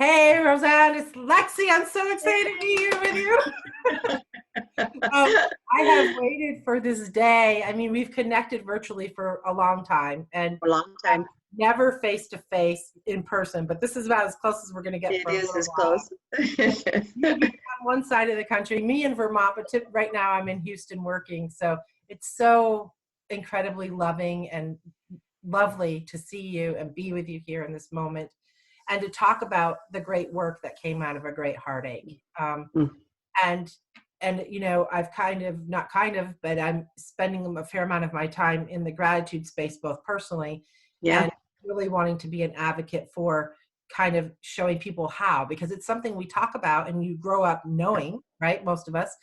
Hey, Rosanne, it's Lexi. I'm so excited to be here with you. I have waited for this day. I mean, we've connected virtually for a long time and For a long time. never face to face in person, but this is about as close as we're going to get It for a is little as while. close. You'll be on one side of the country, me in Vermont, but right now I'm in Houston working. So it's so incredibly loving and lovely to see you and be with you here in this moment and to talk about the great work that came out of a great heartache. Mm. And you know, I've but I'm spending a fair amount of my time in the gratitude space, both personally Yeah. and really wanting to be an advocate for kind of showing people how, because it's something we talk about and you grow up knowing, right? Most of us.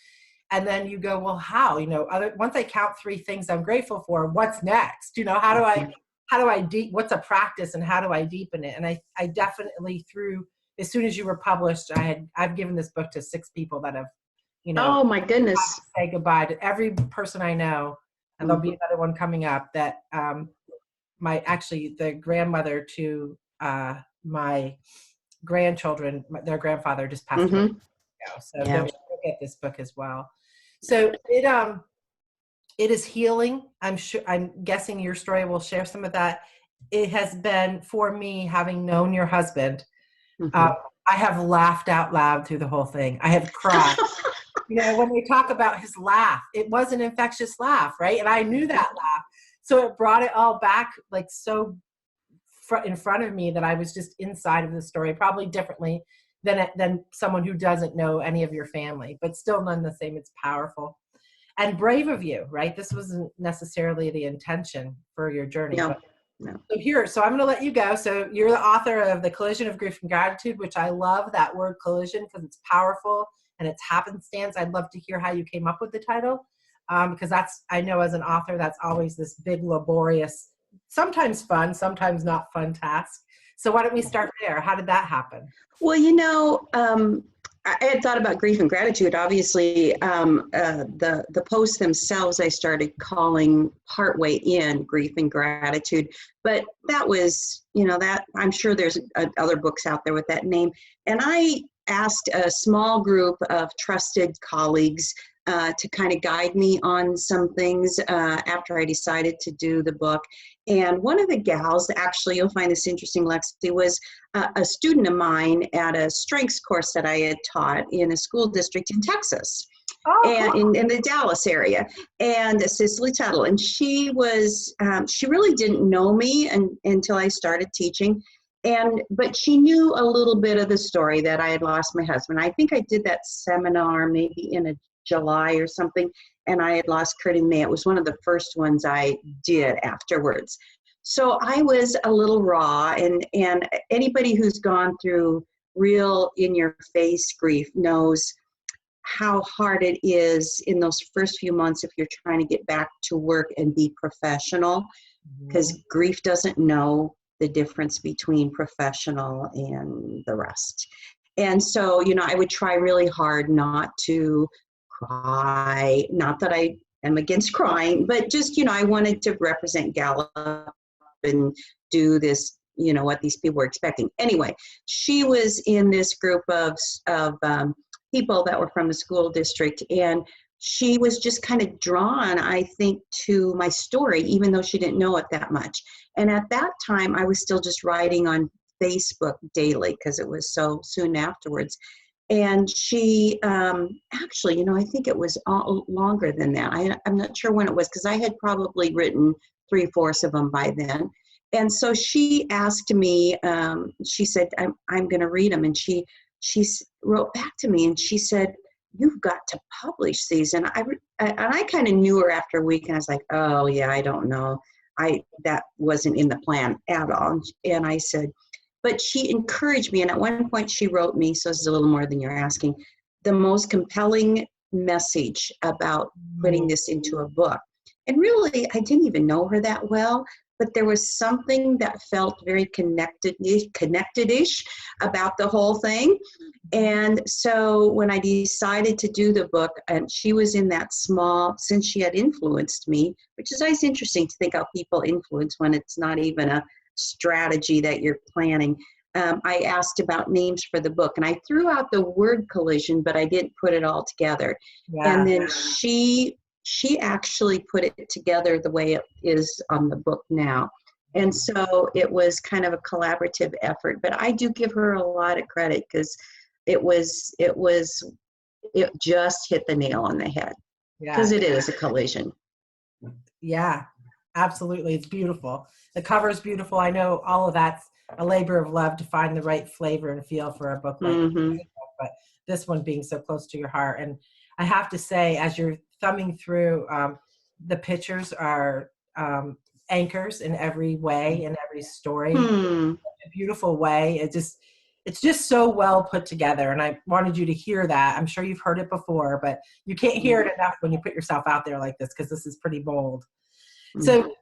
And then you go, well, how, you know, once I count 3 things I'm grateful for, what's next? You know, what's a practice and how do I deepen it? And I definitely as soon as you were published, I've given this book to 6 people that have, you know, Oh my goodness. say goodbye to every person I know. And there'll be another one coming up that, the grandmother to my grandchildren, their grandfather just passed away. So Yeah. they'll get this book as well. So it is healing. I'm guessing your story will share some of that. It has been, for me, having known your husband, I have laughed out loud through the whole thing. I have cried. You know, when we talk about his laugh, it was an infectious laugh, right? And I knew that laugh. So it brought it all back like so in front of me that I was just inside of the story, probably differently than someone who doesn't know any of your family, but still none the same. It's powerful and brave of you, right? This wasn't necessarily the intention for your journey. No. So I'm going to let you go. So you're the author of The Collision of Grief and Gratitude, which I love that word collision because it's powerful and it's happenstance. I'd love to hear how you came up with the title because I know as an author, that's always this big, laborious, sometimes fun, sometimes not fun task. So why don't we start there? How did that happen? Well, you know, I had thought about grief and gratitude. Obviously, the posts themselves I started calling partway in grief and gratitude, but that was, you know, that I'm sure there's other books out there with that name. And I asked a small group of trusted colleagues to kind of guide me on some things after I decided to do the book. And one of the gals, actually, you'll find this interesting, Lexi, was a student of mine at a strengths course that I had taught in a school district in Texas. And in the Dallas area, and Cicely Tuttle. And she was, she really didn't know me until I started teaching. But she knew a little bit of the story that I had lost my husband. I think I did that seminar maybe in a July or something, and I had lost Curt in May. It was one of the first ones I did afterwards. So I was a little raw, and anybody who's gone through real in-your-face grief knows how hard it is in those first few months if you're trying to get back to work and be professional, because grief doesn't know the difference between professional and the rest. And so, you know, I would try really hard not to cry. Not that I am against crying, but just, you know, I wanted to represent Gallup and do this, you know, what these people were expecting. Anyway, she was in this group of people that were from the school district, and she was just kind of drawn, I think, to my story, even though she didn't know it that much. And at that time, I was still just writing on Facebook daily because it was so soon afterwards. And she actually, you know, I think it was longer than that. I'm not sure when it was because I had probably written 3/4 of them by then. And so she asked me, she said, I'm going to read them. And she wrote back to me and she said, "You've got to publish these." And I kind of knew her after a week, and I was like, "Oh yeah, I don't know. That wasn't in the plan at all." And I said, but she encouraged me. And at one point she wrote me, so this is a little more than you're asking, the most compelling message about putting this into a book. And really, I didn't even know her that well, but there was something that felt very connected-ish about the whole thing. And so when I decided to do the book, and she was in that small, since she had influenced me, which is always interesting to think how people influence when it's not even a strategy that you're planning. I asked about names for the book, and I threw out the word collision, but I didn't put it all together. Yeah. And then she actually put it together the way it is on the book now. And so it was kind of a collaborative effort, but I do give her a lot of credit because it just hit the nail on the head, because it is a collision. Yeah, absolutely. It's beautiful. The cover is beautiful. I know all of that's a labor of love to find the right flavor and feel for a book like this, but this one being so close to your heart. And I have to say, as you're thumbing through, the pictures are anchors in every way, in every story, in a beautiful way. It's just so well put together. And I wanted you to hear that. I'm sure you've heard it before, but you can't hear it enough when you put yourself out there like this, because this is pretty bold. So,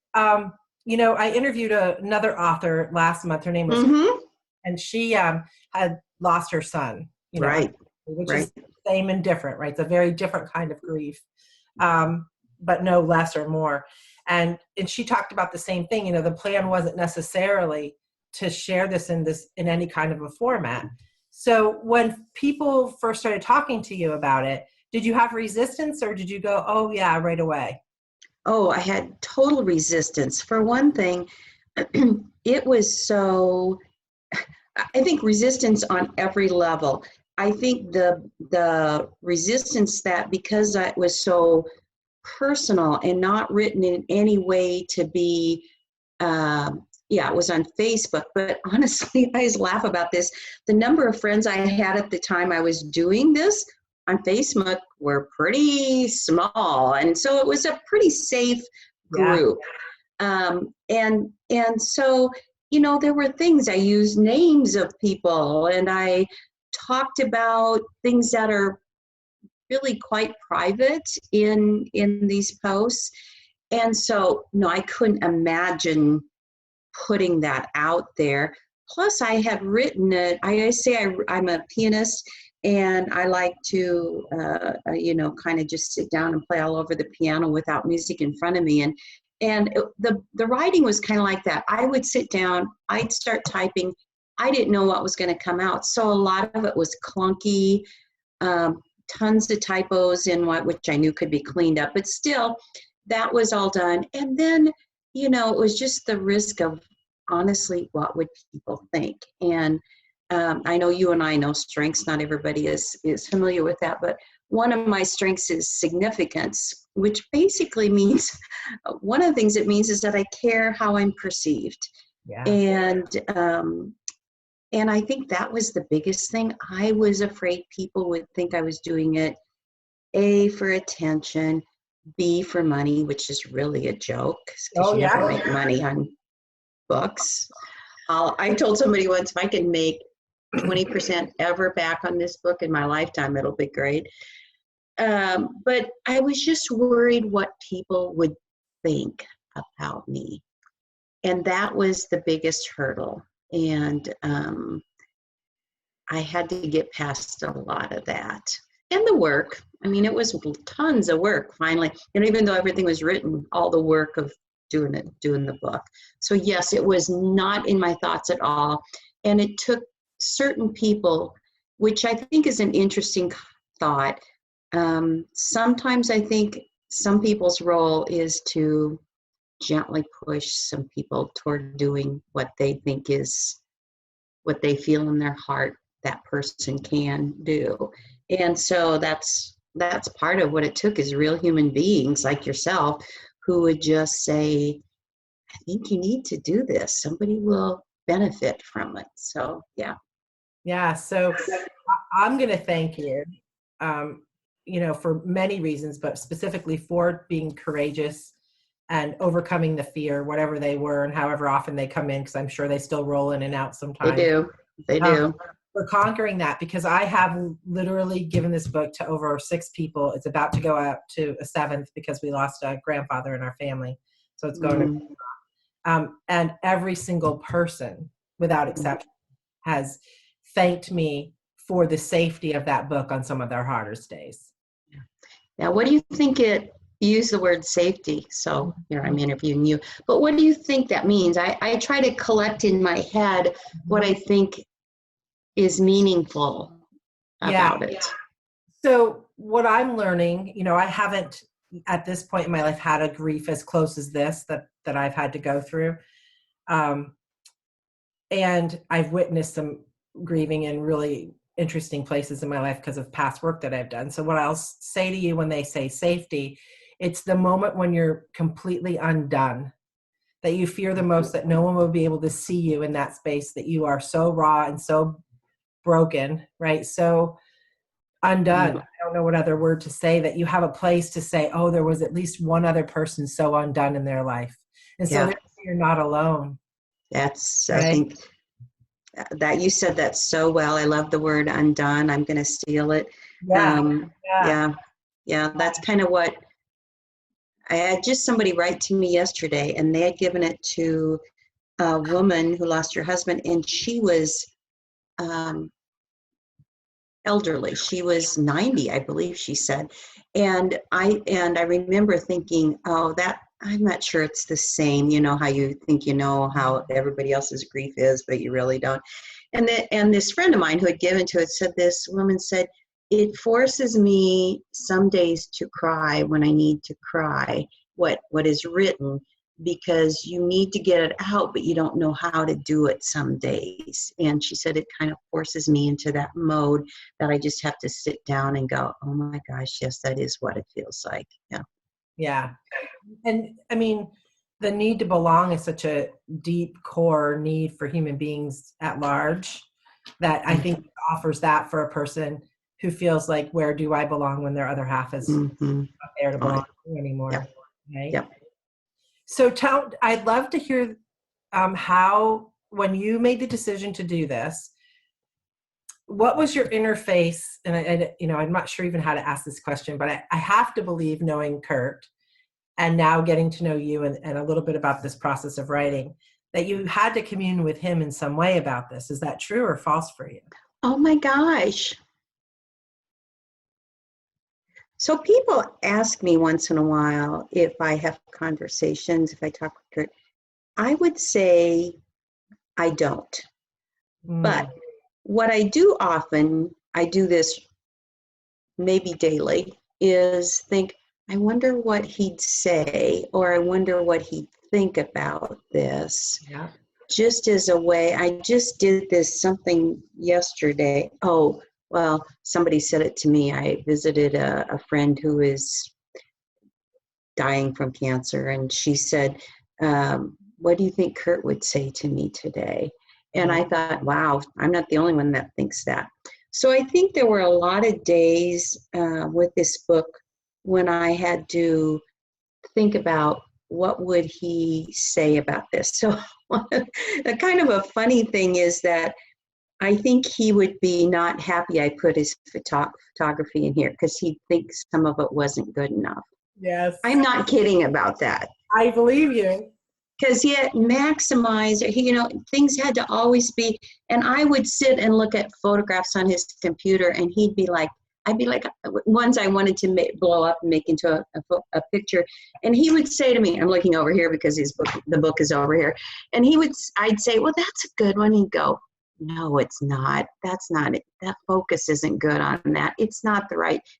I interviewed another author last month. Her name was, and she had lost her son, right, which is same and different, right? It's a very different kind of grief, but no less or more. And she talked about the same thing. The plan wasn't necessarily to share this in any kind of a format. So when people first started talking to you about it, did you have resistance, or did you go, oh yeah, right away? Oh, I had total resistance. For one thing, it was so, I think resistance on every level. I think the resistance that, because it was so personal and not written in any way to be, it was on Facebook, but honestly, I always laugh about this. The number of friends I had at the time I was doing this on Facebook were pretty small. And so it was a pretty safe group. And so, there were things, I used names of people, and I talked about things that are really quite private in these posts. And so, no, I couldn't imagine putting that out there. Plus, I had written it. I say I'm a pianist, and I like to, kind of just sit down and play all over the piano without music in front of me. And the writing was kind of like that. I would sit down, I'd start typing. I didn't know what was going to come out. So a lot of it was clunky, tons of typos in which I knew could be cleaned up. But still, that was all done. And then, it was just the risk of, honestly, what would people think? And I know you and I know strengths. Not everybody is familiar with that, but one of my strengths is significance, which basically means, one of the things it means is that I care how I'm perceived. Yeah. And I think that was the biggest thing. I was afraid people would think I was doing it, A, for attention, B, for money, which is really a joke, because you never make money on books. I told somebody once, if I can make 20% ever back on this book in my lifetime, it'll be great. But I was just worried what people would think about me. And that was the biggest hurdle. And I had to get past a lot of that. And the work, it was tons of work finally. And even though everything was written, all the work of doing the book. So yes, it was not in my thoughts at all. And it took certain people, which I think is an interesting thought. Sometimes I think some people's role is to gently push some people toward doing what they think is what they feel in their heart that person can do. And so that's part of what it took, is real human beings like yourself who would just say, I think you need to do this. Somebody will benefit from it. So, yeah. Yeah. So I'm going to thank you, for many reasons, but specifically for being courageous and overcoming the fear, whatever they were and however often they come in, because I'm sure they still roll in and out sometimes. They do. For conquering that, because I have literally given this book to over 6 people. It's about to go out to a 7th because we lost a grandfather in our family. So it's going to, and every single person without exception has thanked me for the safety of that book on some of their hardest days. Now, what do you think it You use the word safety, so here I'm interviewing you. But what do you think that means? I try to collect in my head what I think is meaningful about it. So what I'm learning, I haven't at this point in my life had a grief as close as this that I've had to go through. And I've witnessed some grieving in really interesting places in my life because of past work that I've done. So what I'll say to you when they say safety, it's the moment when you're completely undone, that you fear the most, that no one will be able to see you in that space, that you are so raw and so broken, right? So undone. I don't know what other word to say, that you have a place to say, oh, there was at least one other person so undone in their life. And so you're not alone. That's, right? I think that you said that so well. I love the word undone. I'm going to steal it. Yeah. That's kind of what I had just somebody write to me yesterday, and they had given it to a woman who lost her husband, and she was elderly. She was 90, I believe she said. And I remember thinking, oh, that I'm not sure it's the same. You know how you think you know how everybody else's grief is, but you really don't. And this friend of mine who had given to it said, this woman said, it forces me some days to cry when I need to cry what is written, because you need to get it out, but you don't know how to do it some days. And she said it kind of forces me into that mode that I just have to sit down and go, oh my gosh, yes, that is what it feels like. Yeah. Yeah. And I mean, the need to belong is such a deep core need for human beings at large that I think offers that for a person who feels like, where do I belong when their other half is not there to belong to anymore? Yep. Right? Yep. So I'd love to hear how, when you made the decision to do this, what was your interface? And I'm not sure even how to ask this question, but I have to believe, knowing Curt and now getting to know you and a little bit about this process of writing, that you had to commune with him in some way about this. Is that true or false for you? Oh my gosh. So people ask me once in a while if I have conversations, if I talk with Curt. I would say I don't. But what I do often, I do this maybe daily, is think, I wonder what he'd say, or I wonder what he'd think about this. Yeah. Just as a way, I just did something yesterday. Oh, well, somebody said it to me. I visited a friend who is dying from cancer, and she said, what do you think Curt would say to me today? And I thought, wow, I'm not the only one that thinks that. So I think there were a lot of days with this book when I had to think about, what would he say about this? So a kind of a funny thing is that I think he would be not happy I put his photography in here, because he thinks some of it wasn't good enough. Yes. I'm not kidding about that. I believe you. Because he had maximized, things had to always be, and I would sit and look at photographs on his computer, and I'd be like, ones I wanted to blow up and make into a picture. And he would say to me, I'm looking over here because the book is over here. And I'd say, well, that's a good one. He'd go, no, it's not. That's not it. That focus isn't good on that. It's not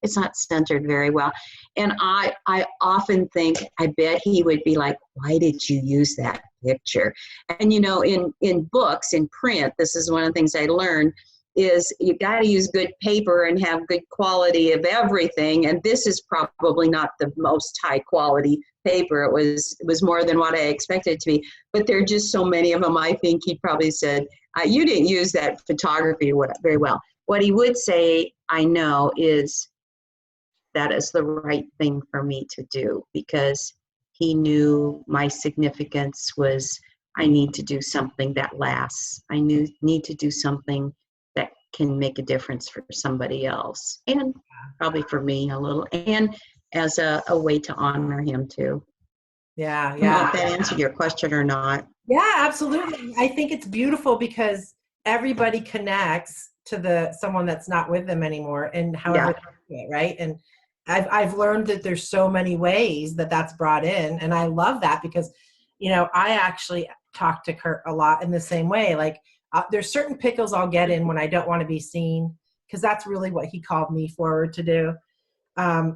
it's not centered very well. And I often think, I bet he would be like, why did you use that picture? And, in books, in print, this is one of the things I learned, is you got to use good paper and have good quality of everything. And this is probably not the most high quality paper. It was more than what I expected it to be. But there are just so many of them. I think he probably said, you didn't use that photography very well. What he would say, I know, is that is the right thing for me to do, because he knew my significance was, I need to do something that lasts. I need to do something that can make a difference for somebody else, and probably for me a little, and as a way to honor him too. Yeah. I don't know if that answered your question or not. Yeah, absolutely. I think it's beautiful because everybody connects to someone that's not with them anymore, and however they do it, right? And I've learned that there's so many ways that that's brought in. And I love that because, I actually talk to Curt a lot in the same way. Like there's certain pickles I'll get in when I don't want to be seen, because that's really what he called me forward to do. And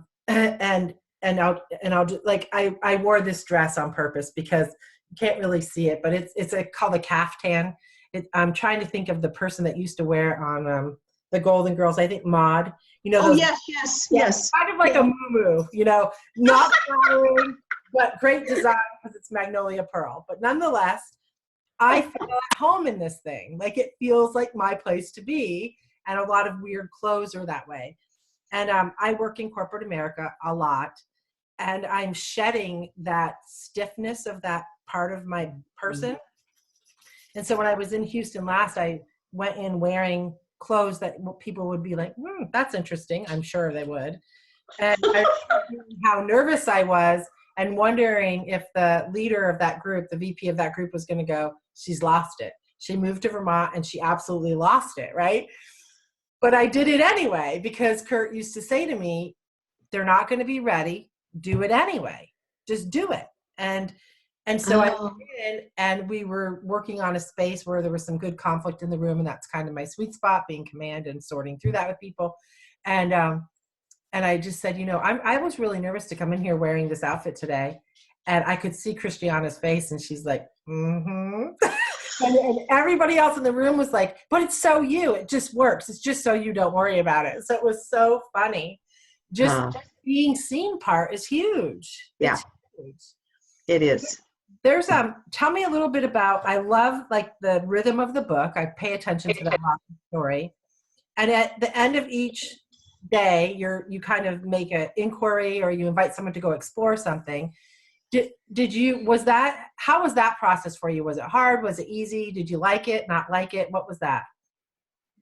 I'll do, like, I wore this dress on purpose because you can't really see it, but it's called a caftan. I'm trying to think of the person that used to wear on the Golden Girls. I think Maude. Oh, Those, yes. kind of like a muumuu, not flattering, but great design because it's magnolia pearl. But nonetheless, I feel at home in this thing. Like it feels like my place to be, and a lot of weird clothes are that way. And I work in corporate America a lot, and I'm shedding that stiffness of that part of my person. And so when I was in Houston last, I went in wearing clothes that people would be like, that's interesting. I'm sure they would. And I remember how nervous I was and wondering if the leader of that group, the VP of that group, was going to go, she's lost it. She moved to Vermont and she absolutely lost it, right? But I did it anyway because Curt used to say to me, they're not going to be ready. Do it anyway. Just do it. And so I went in, and we were working on a space where there was some good conflict in the room, and that's kind of my sweet spot, being command and sorting through that with people. And I just said, I was really nervous to come in here wearing this outfit today, and I could see Christiana's face, and she's like, and everybody else in the room was like, but it's so you. It just works. It's just so you don't worry about it. So it was so funny. Just being seen part is huge. Yeah, it's huge. It is. There's tell me a little bit about, I love like the rhythm of the book. I pay attention to that story. And at the end of each day, you kind of make an inquiry, or you invite someone to go explore something. How was that process for you? Was it hard? Was it easy? Did you like it, not like it? What was that?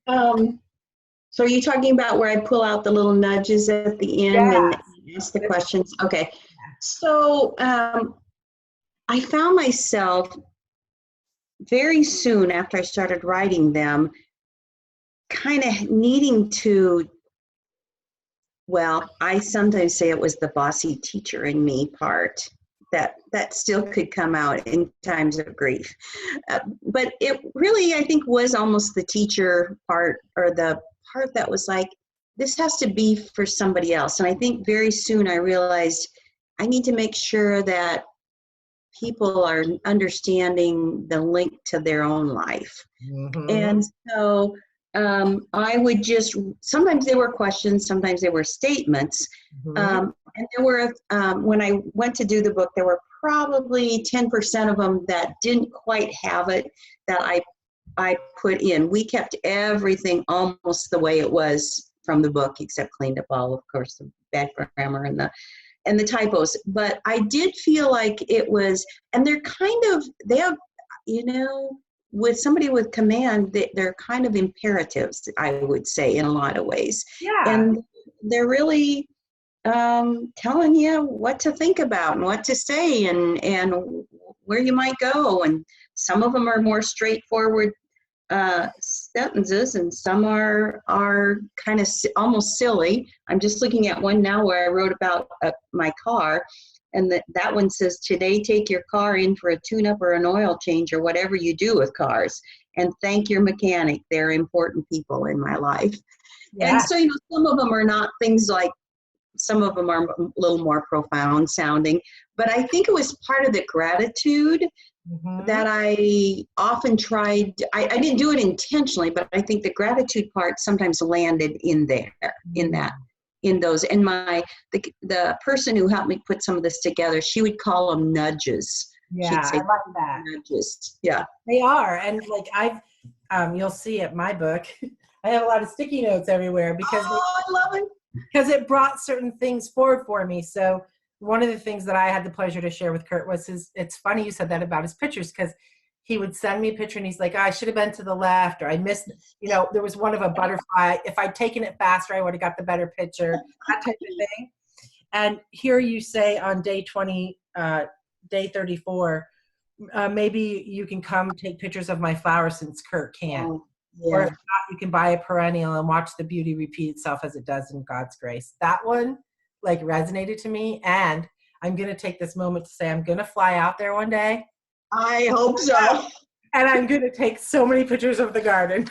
So are you talking about where I pull out the little nudges at the end and ask the questions? Okay. So I found myself very soon after I started writing them kind of needing to, I sometimes say it was the bossy teacher in me part that still could come out in times of grief. But it really, I think, was almost the teacher part, or the part that was like, this has to be for somebody else. And I think very soon I realized I need to make sure that people are understanding the link to their own life. Mm-hmm. And so I would just, sometimes they were questions, sometimes they were statements. Mm-hmm. And there were, when I went to do the book, there were probably 10% of them that didn't quite have it that I put in. We kept everything almost the way it was from the book, except cleaned up all, of course, the bad grammar and the typos. But I did feel like it was, and they have, with somebody with command, they're kind of imperatives, I would say, in a lot of ways. Yeah. And they're really telling you what to think about and what to say and where you might go. And some of them are more straightforward sentences, and some are kind of almost silly. I'm just looking at one now where I wrote about my car, and that one says, today take your car in for a tune-up or an oil change or whatever you do with cars, and thank your mechanic. They're important people in my life. Yeah. And so, some of them are not things like, some of them are a little more profound sounding, but I think it was part of the gratitude. Mm-hmm. That I often tried. I didn't do it intentionally, but I think the gratitude part sometimes landed in there, in those. And the person who helped me put some of this together, she would call them nudges. Yeah, I like that. Nudges. Yeah, they are. And like you'll see at my book, I have a lot of sticky notes everywhere because I love it. Because it brought certain things forward for me. So one of the things that I had the pleasure to share with Curt was it's funny you said that about his pictures, because he would send me a picture and he's like, I should have been to the left, or I missed, there was one of a butterfly. If I'd taken it faster, I would have got the better picture, that type of thing. And here you say on day 20, day 34, maybe you can come take pictures of my flowers since Curt can't. Oh, yeah. Or if not, you can buy a perennial and watch the beauty repeat itself as it does in God's grace. That one, like resonated to me. And I'm going to take this moment to say I'm going to fly out there one day. I hope so. And I'm going to take so many pictures of the garden.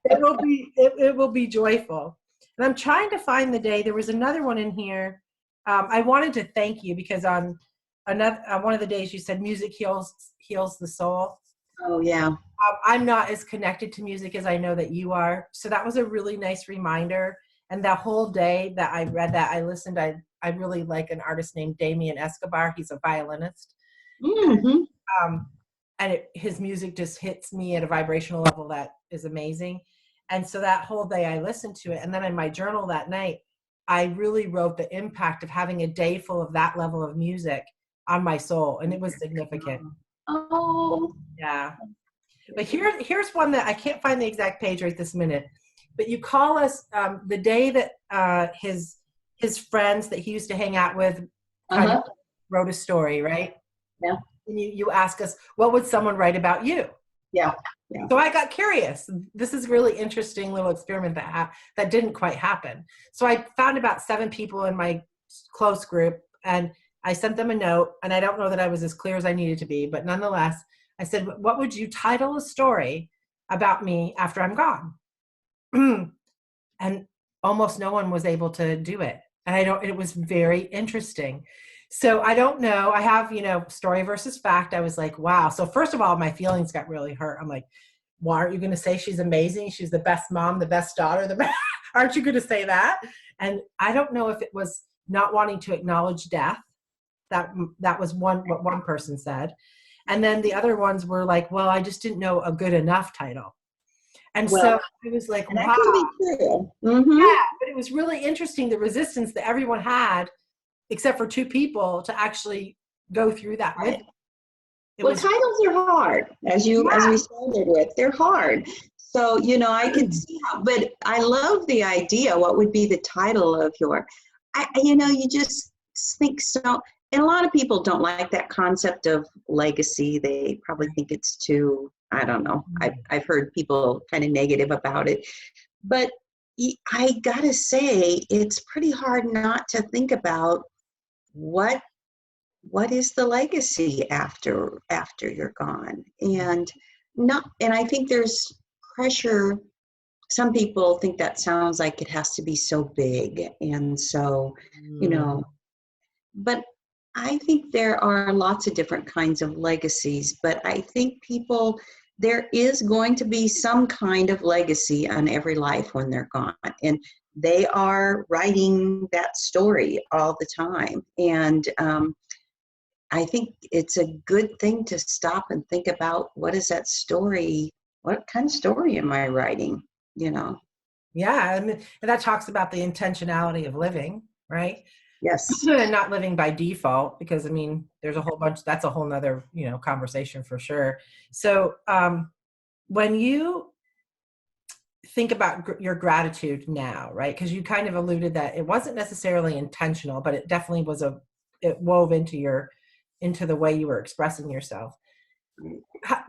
It will be joyful. And I'm trying to find the day. There was another one in here. I wanted to thank you because on one of the days you said music heals the soul. Oh yeah. I'm not as connected to music as I know that you are. So that was a really nice reminder. And that whole day that I read that, I listened. I really like an artist named Damien Escobar. He's a violinist. Mm-hmm. And his music just hits me at a vibrational level that is amazing. And so that whole day I listened to it. And then in my journal that night, I really wrote the impact of having a day full of that level of music on my soul. And it was significant. Oh. Yeah. But here's one that I can't find the exact page right this minute. But you call us the day that his friends that he used to hang out with kind of wrote a story, right? Yeah. And you ask us, what would someone write about you? Yeah. Yeah. So I got curious. This is really interesting little experiment that didn't quite happen. So I found about 7 people in my close group, and I sent them a note. And I don't know that I was as clear as I needed to be, but nonetheless, I said, what would you title a story about me after I'm gone? And almost no one was able to do it. And it was very interesting. So I don't know. I have, story versus fact. I was like, wow. So first of all, my feelings got really hurt. I'm like, why aren't you going to say she's amazing? She's the best mom, the best daughter, aren't you going to say that? And I don't know if it was not wanting to acknowledge death. That was what one person said. And then the other ones were like, well, I just didn't know a good enough title. And so it was like, wow. Mm-hmm. Yeah, but it was really interesting, the resistance that everyone had, except for 2 people, to actually go through that with. Titles are hard, as we started with. They're hard. So, I can see how, but I love the idea. What would be the title of you just think so. And a lot of people don't like that concept of legacy. They probably think it's too, I don't know. I've heard people kind of negative about it. But I gotta say, it's pretty hard not to think about what is the legacy after you're gone. And I think there's pressure. Some people think that sounds like it has to be so big. And so, but I think there are lots of different kinds of legacies, but I think there is going to be some kind of legacy on every life when they're gone. And they are writing that story all the time. And I think it's a good thing to stop and think about, what is that story? What kind of story am I writing? Yeah. And that talks about the intentionality of living, right? Yes. And not living by default, because there's a whole bunch, that's a whole nother, conversation for sure. So when you think about your gratitude now, right? Because you kind of alluded that it wasn't necessarily intentional, but it definitely it wove into the way you were expressing yourself.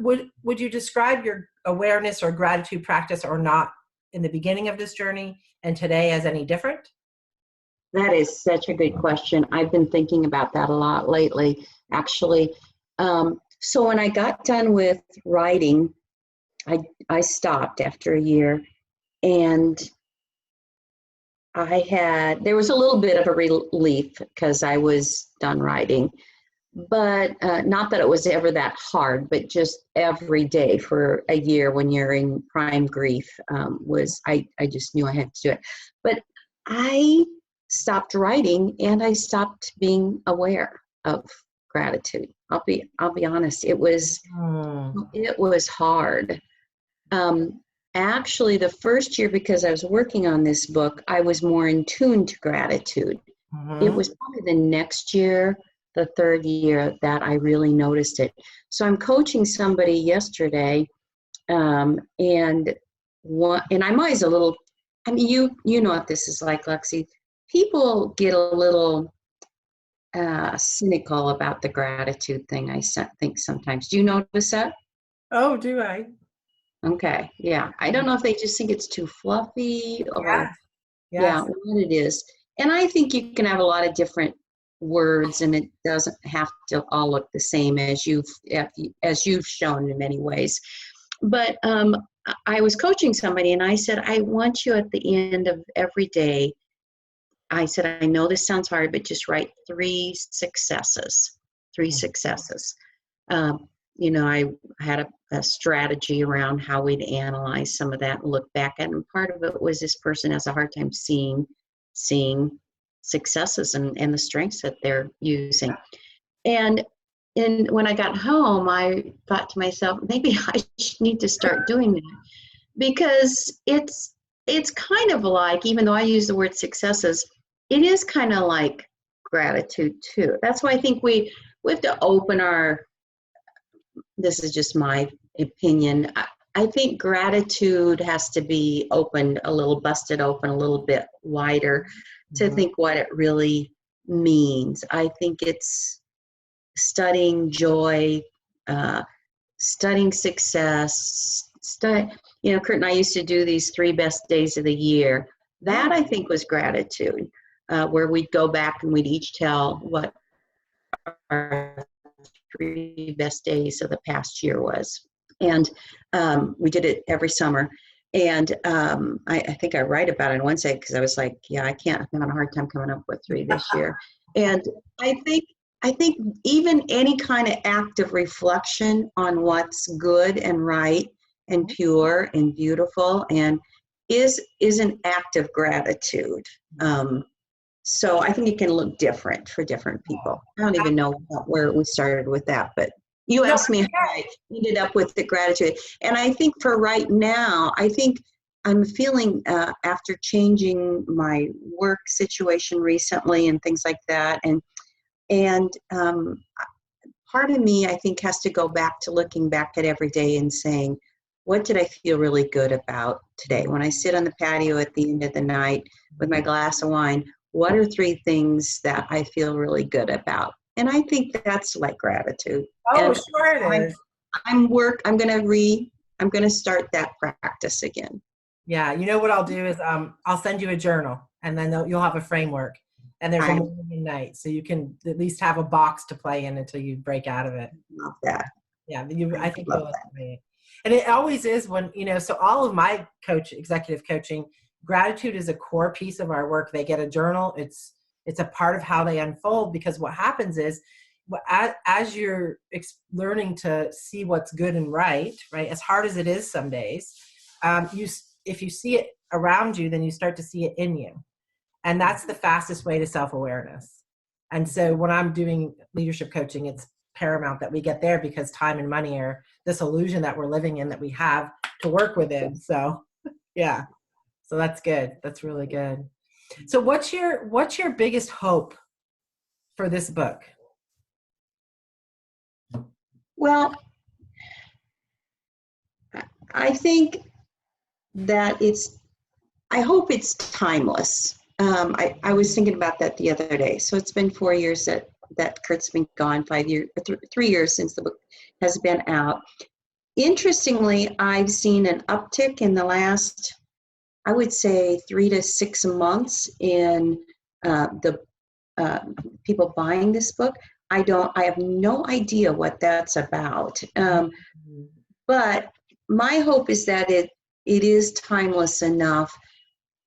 Would you describe your awareness or gratitude practice or not in the beginning of this journey and today as any different? That is such a good question. I've been thinking about that a lot lately, actually. So when I got done with writing, I stopped after a year, and there was a little bit of a relief because I was done writing, but not that it was ever that hard, but just every day for a year when you're in prime grief I just knew I had to do it. But I stopped writing, and I stopped being aware of gratitude. I'll be honest. It was hard. Actually, the first year, because I was working on this book, I was more in tune to gratitude. Mm-hmm. It was probably the next year, the third year, that I really noticed it. So I'm coaching somebody yesterday, and I'm always a little, you know what this is like, Lexi. People get a little cynical about the gratitude thing, I think sometimes. Do you notice that? Oh, do I? Okay, yeah. I don't know if they just think it's too fluffy or yeah, what it is. And I think you can have a lot of different words, and it doesn't have to all look the same as you've shown in many ways. But I was coaching somebody, and I said, I want you at the end of every day, I said, I know this sounds hard, but just write 3 successes. 3 successes. I had a strategy around how we'd analyze some of that and look back at it. And part of it was this person has a hard time seeing successes and the strengths that they're using. And when I got home, I thought to myself, maybe I need to start doing that, because it's kind of like, even though I use the word successes, it is kind of like gratitude too. That's why I think we have to open this is just my opinion. I think gratitude has to be busted open a little bit wider to think what it really means. I think it's studying joy, studying success, Curt and I used to do these 3 best days of the year. That, I think, was gratitude, where we'd go back and we'd each tell what our 3 best days of the past year was. And we did it every summer. And I think I write about it in one day, because I was like, yeah, I'm having a hard time coming up with 3 this year. And I think even any kind of act of reflection on what's good and right and pure and beautiful and is an act of gratitude. So I think it can look different for different people. I don't even know where we started with that, but you asked me how I ended up with the gratitude. And I think for right now, I think I'm feeling, after changing my work situation recently and things like that, and part of me, I think, has to go back to looking back at every day and saying, what did I feel really good about today? When I sit on the patio at the end of the night with my glass of wine, what are 3 things that I feel really good about? And I think that's like gratitude. Oh, and sure it is. I'm going to start that practice again. Yeah, you know what I'll do is I'll send you a journal, and then you'll have a framework, and there's a morning and night, so you can at least have a box to play in until you break out of it. Love that. Yeah, I think you'll agree. And it always is when, so all of my executive coaching, gratitude is a core piece of our work. They get a journal. It's a part of how they unfold, because what happens is, as you're learning to see what's good and right, as hard as it is some days, if you see it around you, then you start to see it in you. And that's the fastest way to self-awareness. And so when I'm doing leadership coaching, it's paramount that we get there, because time and money are this illusion that we're living in that we have to work within. So yeah, so that's good. That's really good. So what's your biggest hope for this book? Well, I think that I hope it's timeless. I was thinking about that the other day. So it's been 4 years that Curt's been gone, 5 years, 3 years since the book has been out. Interestingly, I've seen an uptick in the last, I would say, 3 to 6 months in the people buying this book. I have no idea what that's about. But my hope is that it is timeless enough,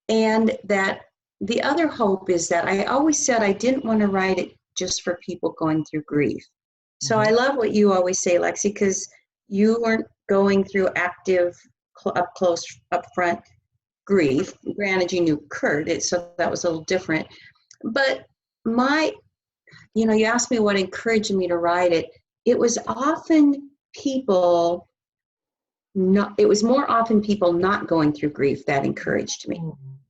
and that the other hope is that I always said I didn't want to write it just for people going through grief. So I love what you always say, Lexi, because you weren't going through active, up close, up front grief. Granted, you knew Curt, so that was a little different. But you asked me what encouraged me to write it. It was often people it was more often people not going through grief that encouraged me.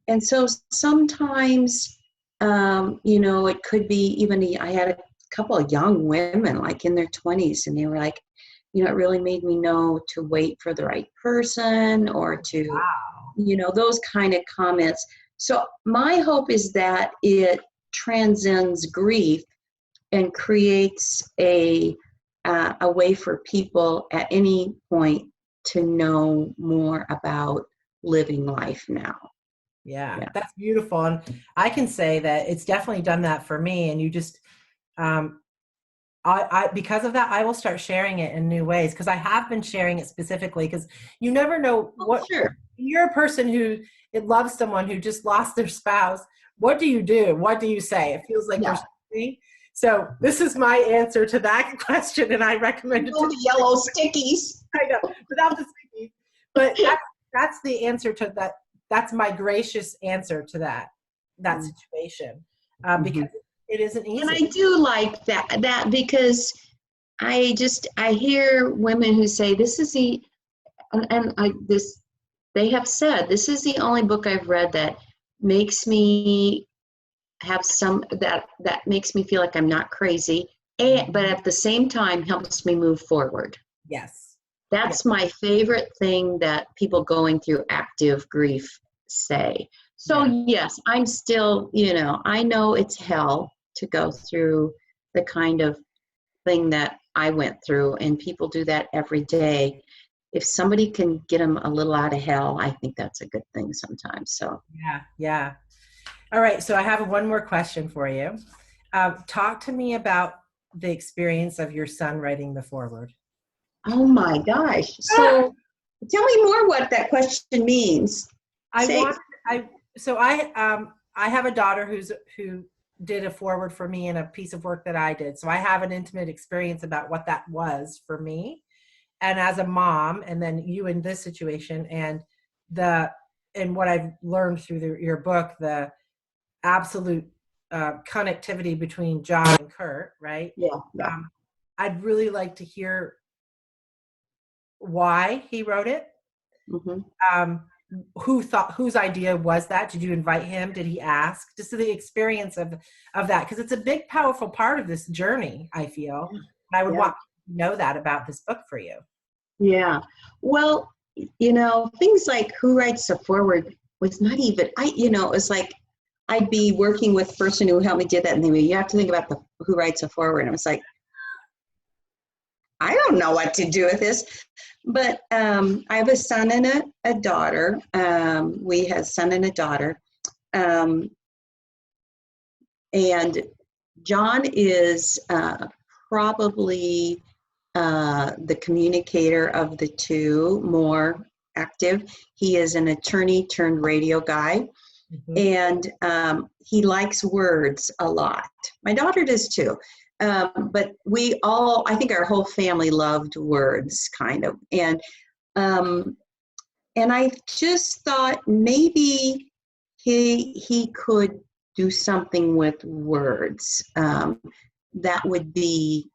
And so sometimes, it could be even, I had a couple of young women, like in their 20s, and they were like, it really made me know to wait for the right person, or to, those kind of comments. So my hope is that it transcends grief and creates a way for people at any point to know more about living life now. Yeah, Yeah. that's beautiful. And I can say that it's definitely done that for me. And you just, um, because of that, I will start sharing it in new ways, because I have been sharing it specifically, because you never know Oh, what sure. you're a person who it loves someone who just lost their spouse. What do you do? What do you say? It feels like Yeah. there's something. So this is my answer to that question, and I recommend it Oh, to the yellow stickies. I know without the stickies. But that's the answer to that. That's my gracious answer to that situation, because it isn't And I easy. do like that because I hear women who say this is the and I this they have said this is the only book I've read that makes me have that makes me feel like I'm not crazy, but at the same time helps me move forward. Yes. Yeah. That's my favorite thing that people going through active grief say. So Yeah. yes, I'm still, I know it's hell to go through the kind of thing that I went through, and people do that every day. If somebody can get them a little out of hell, I think that's a good thing sometimes. So Yeah. Yeah. All right. So I have one more question for you. Talk to me about the experience of your son writing the foreword. oh my gosh. So tell me more what that question means. I Say, want I have a daughter who did a forward for me in a piece of work that I did. So I have an intimate experience about what that was for me. And as a mom, and then you in this situation, and what I've learned through your book, the absolute connectivity between John and Curt, right? yeah, yeah. I'd really like to hear why he wrote it. Mm-hmm. Whose idea was that? Did you invite him? Did he ask? Just the experience of that, because it's a big, powerful part of this journey, I feel. And I would Yeah. want to know that about this book for you. Yeah. Well, things like who writes the forward was not even, it was like I'd be working with a person who helped me do that, and they would, you have to think about the who writes a forward. And I was like, I don't know what to do with this. But I have a son and a daughter. We have a son and a daughter. And John is probably the communicator of the two, more active. He is an attorney turned radio guy, and he likes words a lot. My daughter does too. But I think our whole family loved words, kind of. And I just thought maybe he could do something with words that would be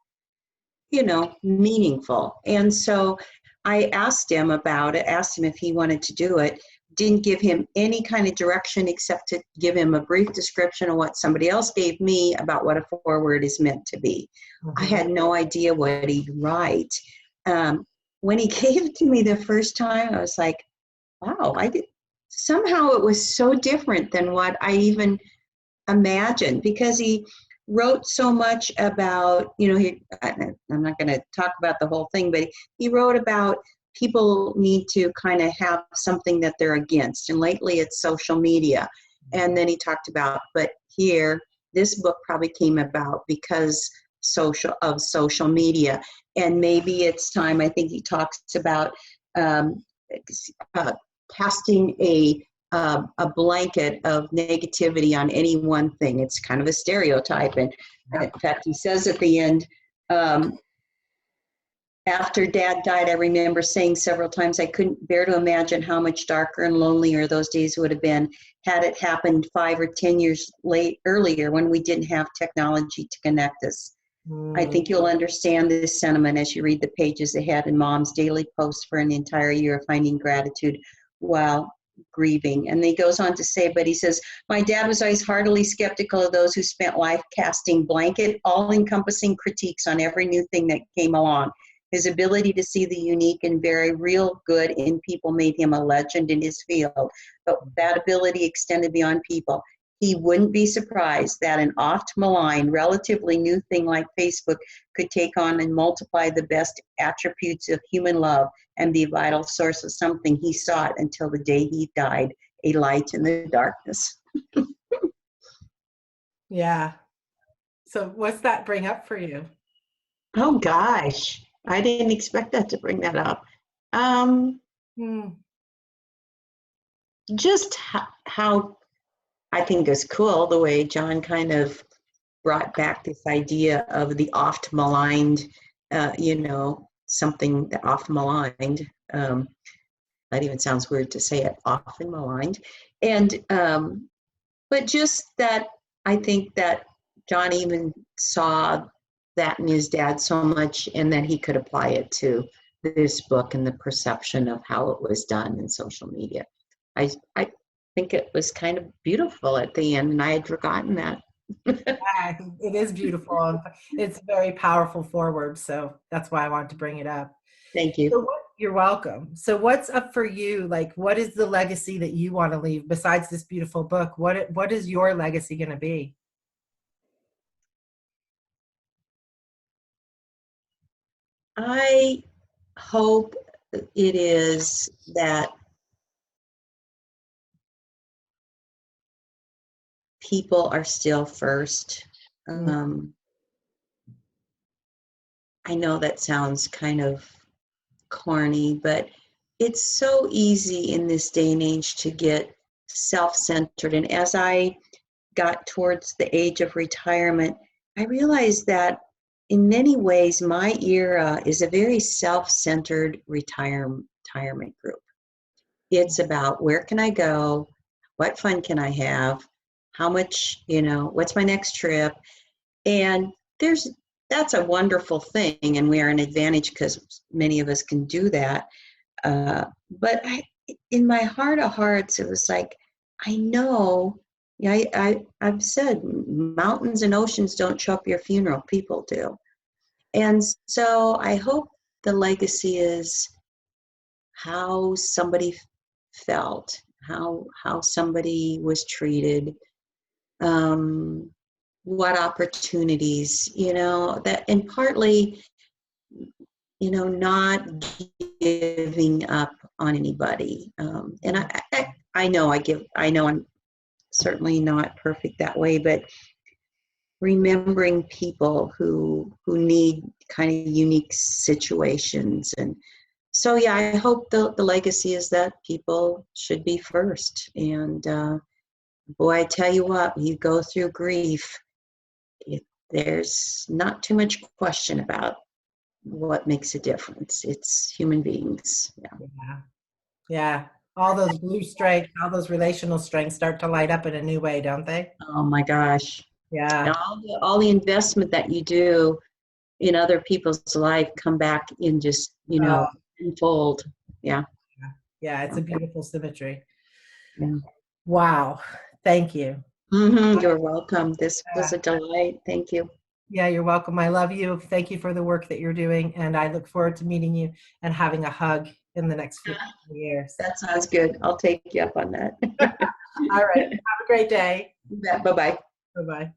meaningful. And so I asked him about it, asked him if he wanted to do it, didn't give him any kind of direction except to give him a brief description of what somebody else gave me about what a foreword is meant to be. I had no idea what he'd write. When he gave it to me the first time, I was like, wow, somehow it was so different than what I even imagined, because he wrote so much about, I'm not going to talk about the whole thing, but he wrote about people need to kind of have something that they're against. And lately it's social media. And then he talked about, but here, this book probably came about because social media. And maybe it's time, I think he talks about casting a blanket of negativity on any one thing. It's kind of a stereotype. And in fact, he says at the end, after Dad died, I remember saying several times I couldn't bear to imagine how much darker and lonelier those days would have been had it happened 5 or 10 years earlier, when we didn't have technology to connect us. I think you'll understand this sentiment as you read the pages ahead in Mom's daily post for an entire year of finding gratitude while grieving. And he goes on to say, but he says, my dad was always heartily skeptical of those who spent life casting blanket, all-encompassing critiques on every new thing that came along. His ability to see the unique and very real good in people made him a legend in his field, but that ability extended beyond people. He wouldn't be surprised that an oft-maligned, relatively new thing like Facebook could take on and multiply the best attributes of human love and be a vital source of something he sought until the day he died. a light in the darkness. Yeah. So what's that bring up for you? Oh gosh, I didn't expect that to bring that up. Hmm. Just how I think is cool the way John kind of brought back this idea of the oft maligned, something that oft maligned. That even sounds weird to say it, often maligned. And, but just that, I think that John even saw that in his dad so much, and that he could apply it to this book and the perception of how it was done in social media. I think it was kind of beautiful at the end, and I had forgotten that. Yeah, it is beautiful. And it's very powerful forward. So that's why I wanted to bring it up. Thank you. So you're welcome. So what's up for you? Like, what is the legacy that you want to leave besides this beautiful book? What is your legacy going to be? I hope it is that people are still first. I know that sounds kind of corny, but it's so easy in this day and age to get self-centered. And as I got towards the age of retirement, I realized that in many ways, my era is a very self-centered retirement group. It's about where can I go? What fun can I have? How much, what's my next trip? And that's a wonderful thing, and we are an advantage because many of us can do that. But in my heart of hearts, it was like, I know, I've said mountains and oceans don't show up your funeral, people do. And so I hope the legacy is how somebody felt, how somebody was treated, what opportunities, that, and partly, not giving up on anybody. And I know I'm certainly not perfect that way, but remembering people who need kind of unique situations. And so, yeah, I hope the legacy is that people should be first. And boy, I tell you what, when you go through grief, there's not too much question about what makes a difference. It's human beings. Yeah. Yeah. All those blue strengths, all those relational strengths start to light up in a new way, don't they? Oh my gosh. Yeah. All the investment that you do in other people's life come back in just, Oh, unfold. Yeah. yeah. It's a beautiful symmetry. Yeah. Wow. Thank you. You're welcome. This was a delight. Thank you. Yeah, you're welcome. I love you. Thank you for the work that you're doing. And I look forward to meeting you and having a hug in the next few years. That sounds good. I'll take you up on that. All right. Have a great day. Bye-bye. Bye-bye.